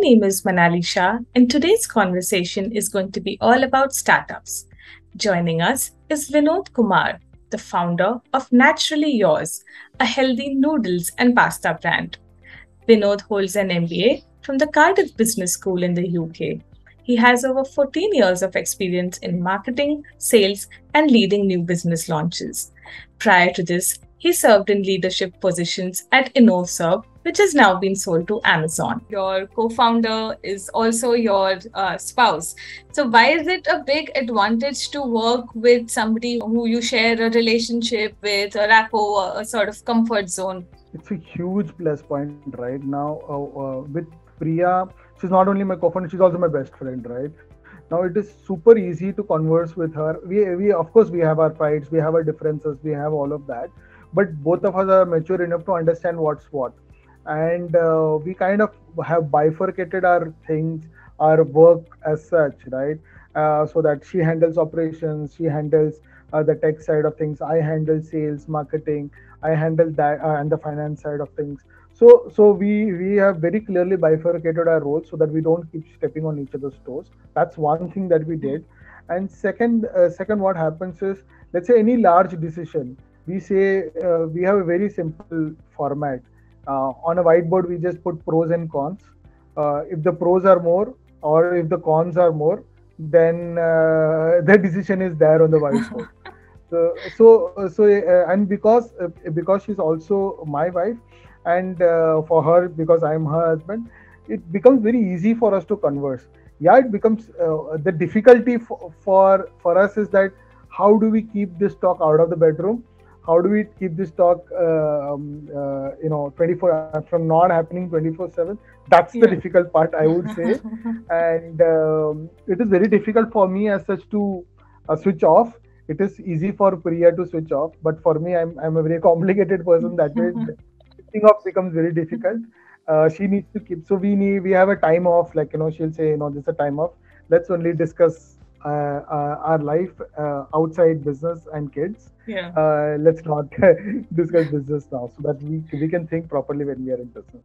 name is Manali Shah, and today's conversation is going to be all about startups. Joining us is Vinod Kumar, the founder of Naturally Yours, a healthy noodles and pasta brand. Vinod holds an MBA from the Cardiff Business School in the UK. He has over 14 years of experience in marketing, sales, and leading new business launches. Prior to this, he served in leadership positions at InnovServe, which has now been sold to Amazon. Your co founder is also your spouse. So, why is it a big advantage to work with somebody who you share a relationship with, a rapport, a sort of comfort zone? It's a huge plus point right now. With Priya, she's not only my co-founder, she's also my best friend, right? Now it is super easy to converse with her. We of course we have our fights, we have our differences, we have all of that, but both of us are mature enough to understand what's what, and we kind of have bifurcated our things, our work as such, right? So that she handles operations, she handles the tech side of things, I handle sales, marketing, I handle that and the finance side of things. So we have very clearly bifurcated our roles so that we don't keep stepping on each other's toes. That's one thing that we did. And second, what happens is, let's say any large decision, we say we have a very simple format. On a whiteboard, we just put pros and cons. If the pros are more, or if the cons are more, then the decision is there on the whiteboard. And because she's also my wife, and for her because I'm her husband, it becomes very easy for us to converse. Yeah, it becomes the difficulty for us is that how do we keep this talk out of the bedroom? How do we keep this talk 24 from not happening 24/7? That's the difficult part, I would say. And it is very difficult for me as such to switch off. It is easy for Priya to switch off, but for me, I'm a very complicated person. That way, switching off becomes very difficult. She needs to keep. So we have a time off. Like she'll say, this is a time off. Let's only discuss our life outside business and kids. Yeah. Let's not discuss business now, so that we can think properly when we are in business.